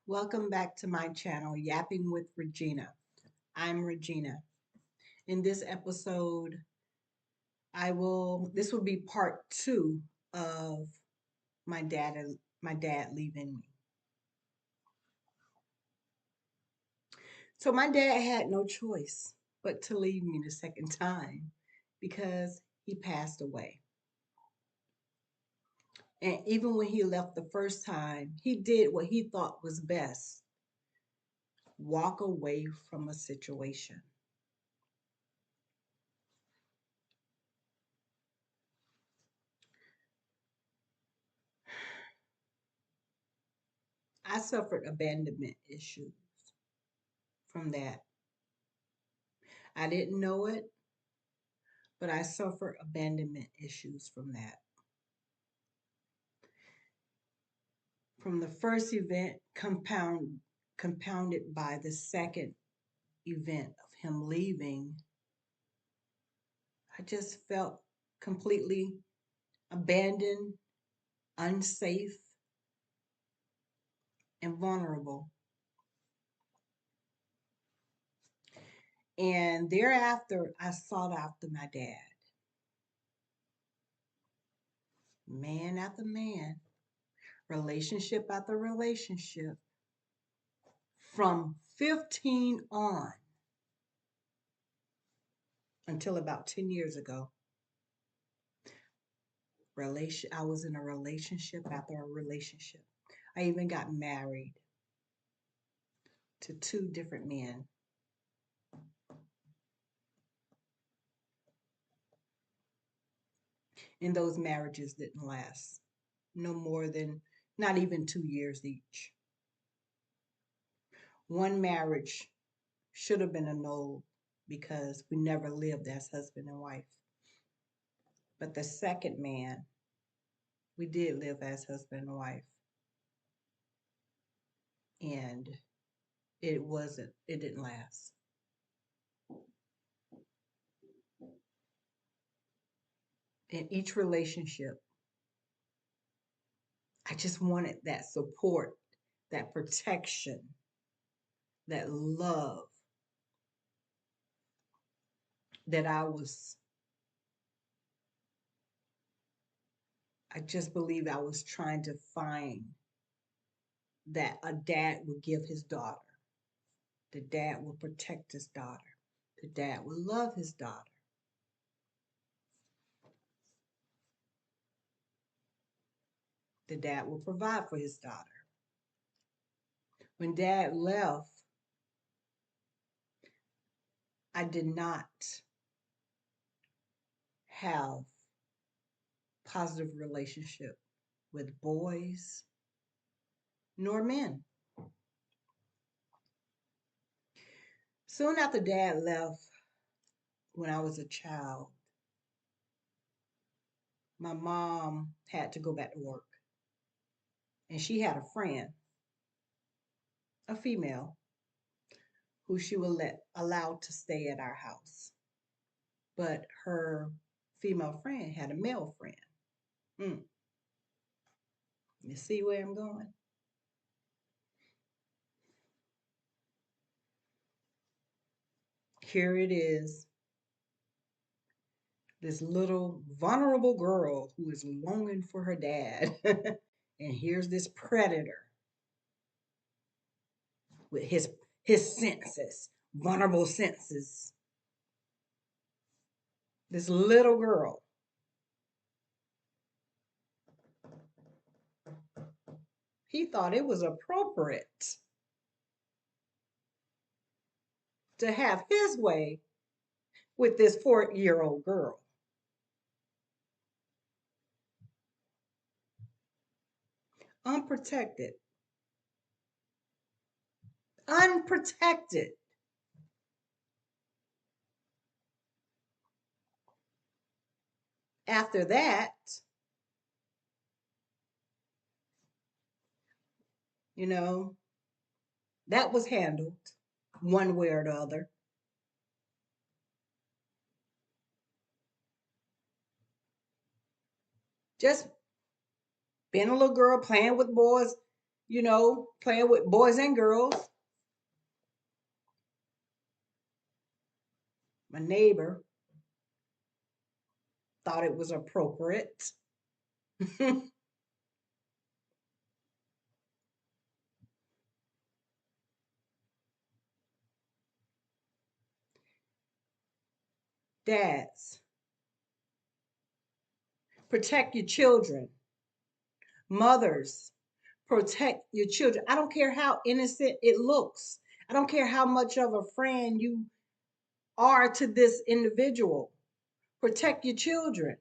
Welcome back to my channel, Yapping with Regina. I'm Regina. In this episode, this will be part 2 of my dad leaving me. So my dad had no choice but to leave me the second time because he passed away. And even when he left the first time, he did what he thought was best: walk away from a situation. I suffered abandonment issues from that. I didn't know it, but I suffered abandonment issues from that. From the first event, compounded by the second event of him leaving, I just felt completely abandoned, unsafe, and vulnerable. And thereafter, I sought after my dad. Man after man, relationship after relationship. From 15 on until about 10 years ago, I was in a relationship after a relationship. I even got married to 2 different men. And those marriages didn't last no more than not even 2 years each. One marriage should have been annulled because we never lived as husband and wife. But the second man, we did live as husband and wife. And it didn't last. In each relationship, I just wanted that support, that protection, that love that I just believe I was trying to find, that a dad would give his daughter. The dad will protect his daughter. The dad will love his daughter. The dad will provide for his daughter. When dad left, I did not have positive relationship with boys nor men. Soon after dad left, when I was a child, my mom had to go back to work. And she had a friend, a female, who she would allow to stay at our house. But her female friend had a male friend. You see where I'm going? Here it is, this little vulnerable girl who is longing for her dad. And here's this predator with his senses, vulnerable senses. This little girl. He thought it was appropriate to have his way with this 4-year-old girl. Unprotected. Unprotected. After that, that was handled one way or the other. Just being a little girl playing with boys, playing with boys and girls. My neighbor thought it was appropriate. Dads, protect your children. Mothers, protect your children. I don't care how innocent it looks. I don't care how much of a friend you are to this individual. Protect your children.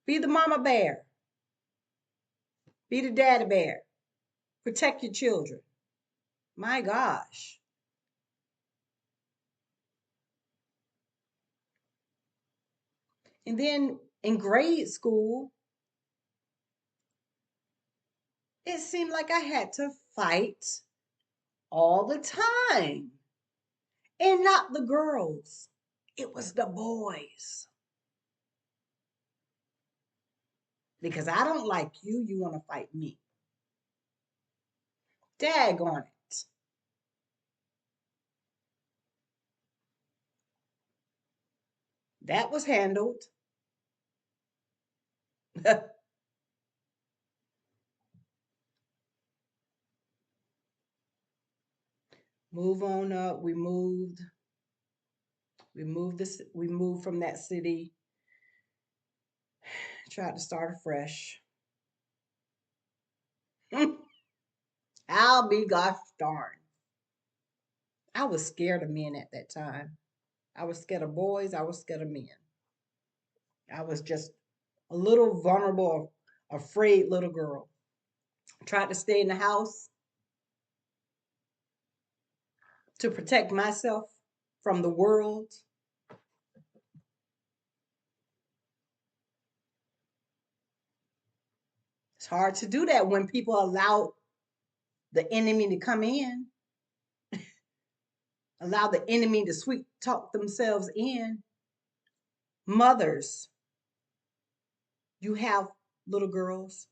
Be the mama bear. Be the daddy bear. Protect your children. My gosh. And then in grade school, it seemed like I had to fight all the time. And not the girls, it was the boys. Because I don't like you, you want to fight me. Daggone it. That was handled. Move on up. We moved from that city. Tried to start afresh. I'll be gosh darn. I was scared of men at that time. I was scared of boys. I was scared of men. I was just a little vulnerable, afraid little girl. Tried to stay in the house to protect myself from the world. It's hard to do that when people allow the enemy to come in, allow the enemy to sweet talk themselves in. Mothers, you have little girls,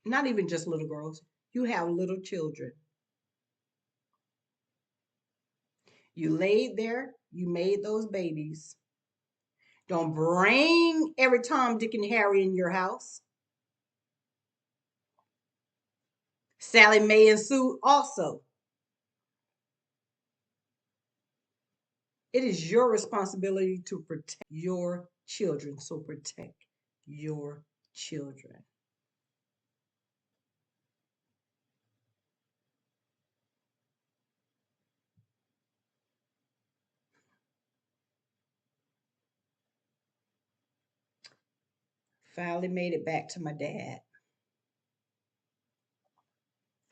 not even just little girls, you have little children. You laid there, you made those babies. Don't bring every Tom, Dick, and Harry in your house. Sally Mae and Sue also. It is your responsibility to protect your children. So protect your children. Finally made it back to my dad.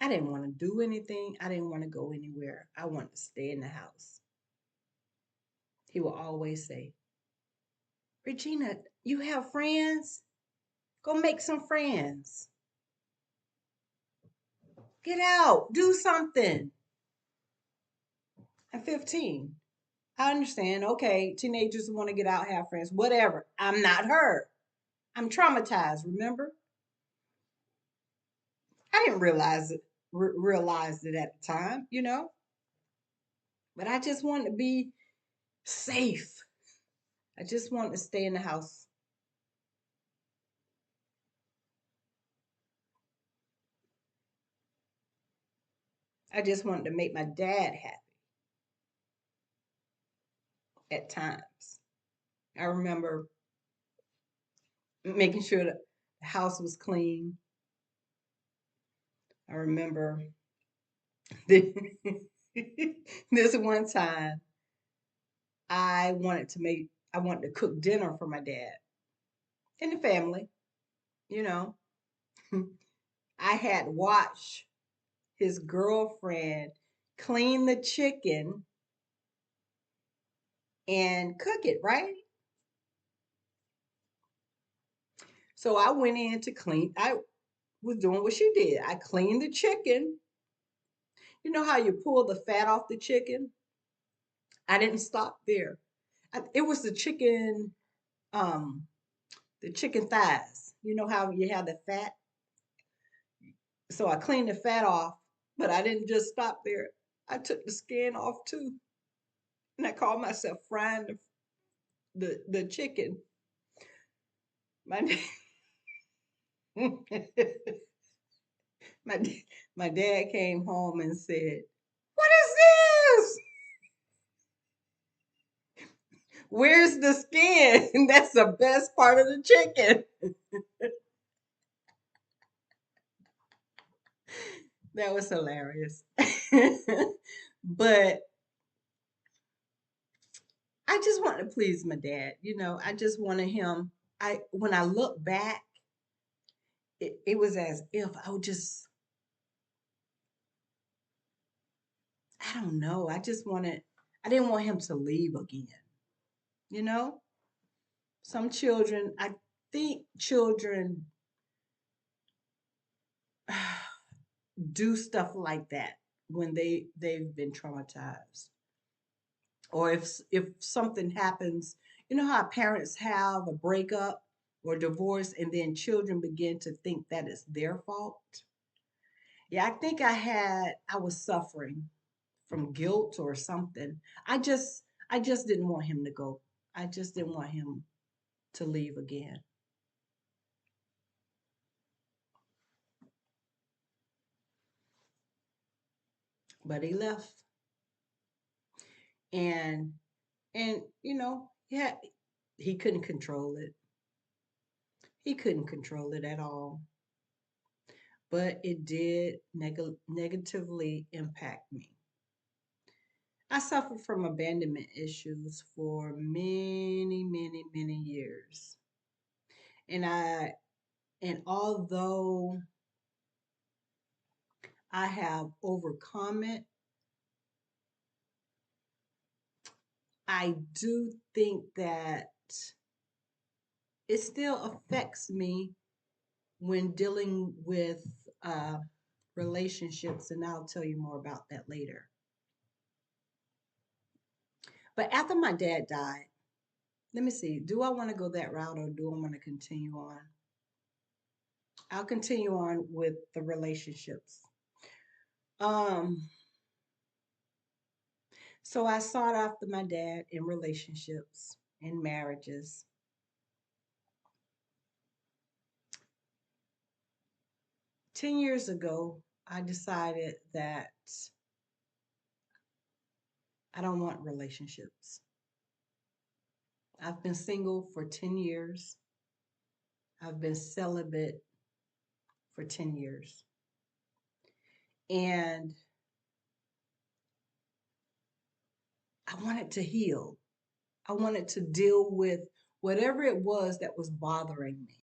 I didn't want to do anything. I didn't want to go anywhere. I wanted to stay in the house. He will always say, Regina, you have friends? Go make some friends. Get out. Do something. I'm 15. I understand. Okay, teenagers want to get out, have friends, whatever. I'm not her. I'm traumatized, remember? I didn't realize it at the time. But I just wanted to be safe. I just wanted to stay in the house. I just wanted to make my dad happy at times. I remember making sure that the house was clean. I remember this one time I wanted to cook dinner for my dad and the family, you know. I had watched his girlfriend clean the chicken and cook it, right? So I went in to clean. I was doing what she did. I cleaned the chicken. You know how you pull the fat off the chicken? I didn't stop there. It was the chicken. Um, the chicken thighs. You know how you have the fat? So I cleaned the fat off, but I didn't just stop there. I took the skin off too. And I called myself frying the chicken. My my my dad came home and said, "What is this? Where's the skin? That's the best part of the chicken." That was hilarious. But I just wanted to please my dad. I just wanted him. When I look back, it was as if I would just, I don't know. I didn't want him to leave again. You know, some children, I think children do stuff like that when they've been traumatized, or if something happens. You know how parents have a breakup or divorce, and then children begin to think that it's their fault. Yeah, I think I was suffering from guilt or something. I just didn't want him to go. I just didn't want him to leave again. But he left. And yeah, he couldn't control it. He couldn't control it at all. But it did negatively impact me. I suffered from abandonment issues for many, many, many years. And although I have overcome it, I do think that it still affects me when dealing with uh, relationships, and I'll tell you more about that later. But after my dad died, let me see, do I want to go that route or do I want to continue on? I'll continue on with the relationships. Um, so I sought after my dad in relationships, in marriages. 10 years ago, I decided that I don't want relationships. I've been single for 10 years. I've been celibate for 10 years. And I wanted to heal. I wanted to deal with whatever it was that was bothering me.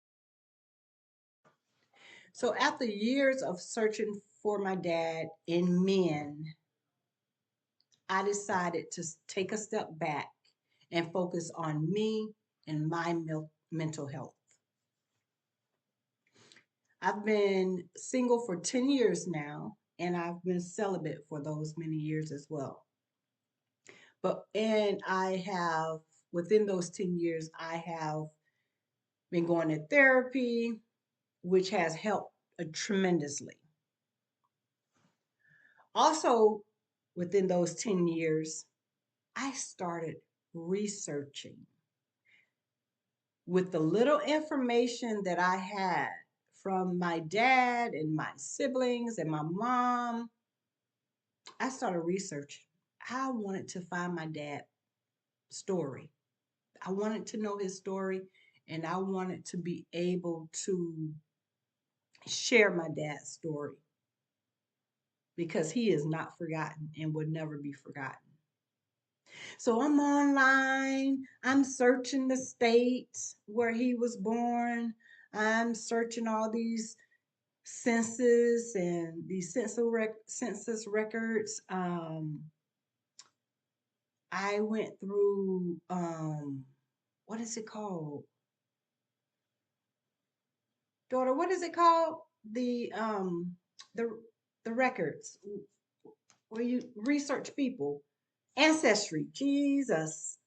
So after years of searching for my dad in men, I decided to take a step back and focus on me and my mental health. I've been single for 10 years now, and I've been celibate for those many years as well. And I have, within those 10 years, I have been going to therapy, which has helped tremendously. Also, within those 10 years, I started researching with the little information that I had from my dad and my siblings and my mom. I started researching. I wanted to find my dad's story. I wanted to know his story, and I wanted to be able to share my dad's story because he is not forgotten and would never be forgotten. So I'm online, I'm searching the state where he was born, I'm searching all these census and these census records. I went through what is it called? Daughter, what is it called? The the records where you research people. Ancestry. Jesus.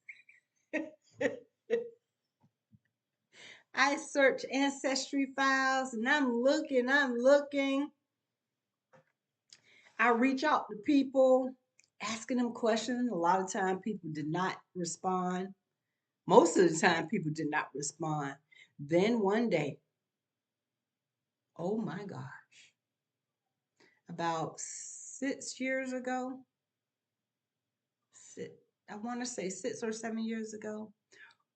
I search ancestry files and I'm looking. I reach out to people, asking them questions. A lot of time people did not respond. Most of the time people did not respond. Then one day, oh my gosh, about 6 years ago, I want to say 6 or 7 years ago,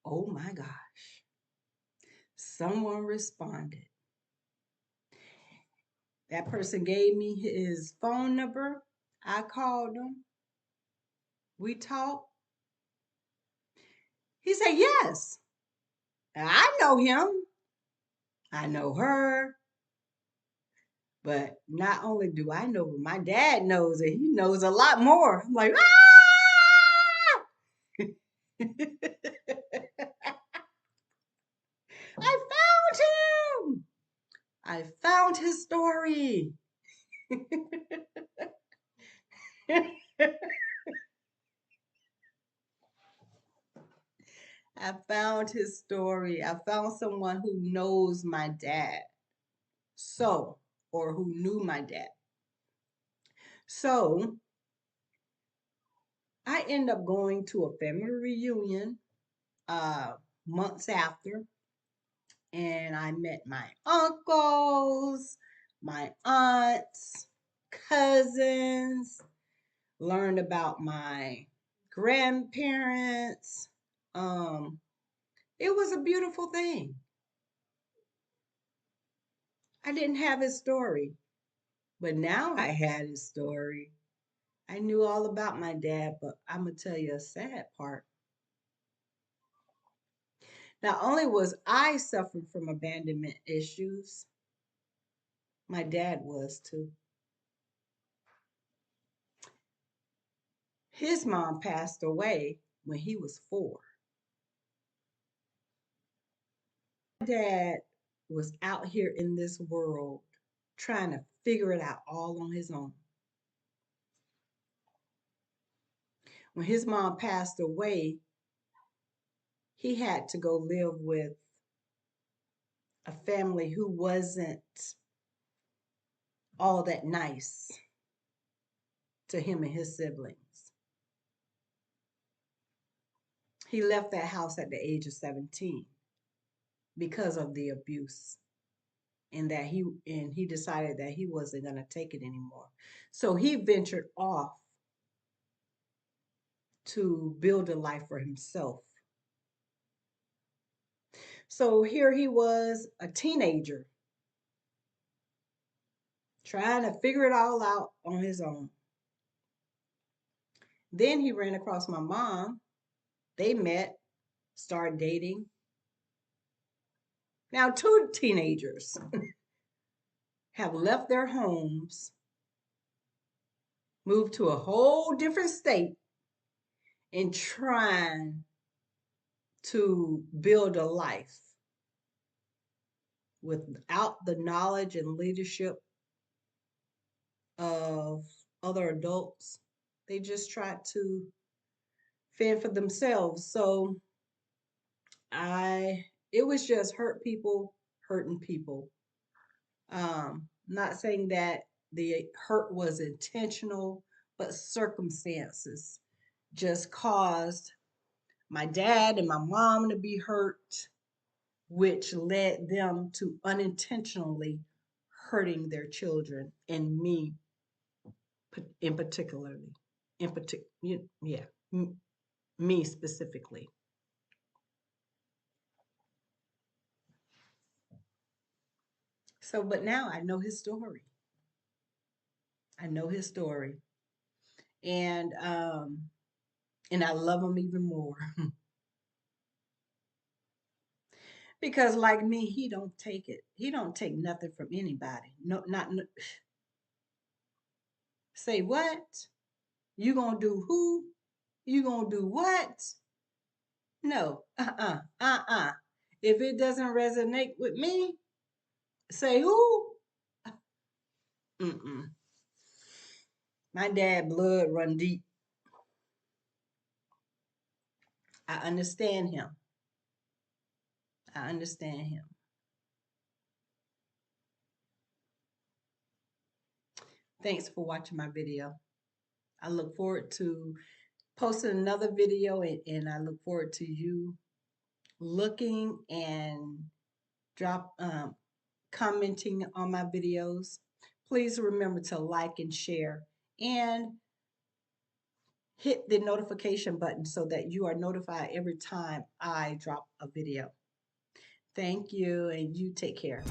oh my gosh, someone responded. That person gave me his phone number. I called him. We talked. He said, yes, I know him. I know her. But not only do I know, but my dad knows it. He knows a lot more. I'm like, ah! I found him. I found his story. I found his story. I found someone who knows my dad. So, or who knew my dad. So, I end up going to a family reunion months after, and I met my uncles, my aunts, cousins, learned about my grandparents. Um, it was a beautiful thing. I didn't have his story, but now I had his story. I knew all about my dad, but I'm going to tell you a sad part. Not only was I suffering from abandonment issues, my dad was too. His mom passed away when he was 4. My dad was out here in this world trying to figure it out all on his own. When his mom passed away, he had to go live with a family who wasn't all that nice to him and his siblings. He left that house at the age of 17 because of the abuse, and he decided that he wasn't going to take it anymore. So he ventured off to build a life for himself. So here he was, a teenager, trying to figure it all out on his own. Then he ran across my mom. They met, started dating. Now, 2 teenagers have left their homes, moved to a whole different state, and trying to build a life without the knowledge and leadership of other adults. They just tried to fend for themselves. So it was just hurt people hurting people. Not saying that the hurt was intentional, but circumstances just caused my dad and my mom to be hurt, which led them to unintentionally hurting their children and me in particularly, yeah, me specifically. So, but now I know his story. I know his story, and I love him even more because, like me, he don't take it. He don't take nothing from anybody. No, not say what you gonna do. Who you gonna do what? No, If it doesn't resonate with me, say who? Mm-mm. My dad blood run deep. I understand him. I understand him. Thanks for watching my video. I look forward to posting another video, and I look forward to you looking and commenting on my videos. Please remember to like and share and hit the notification button so that you are notified every time I drop a video. Thank you, and you take care.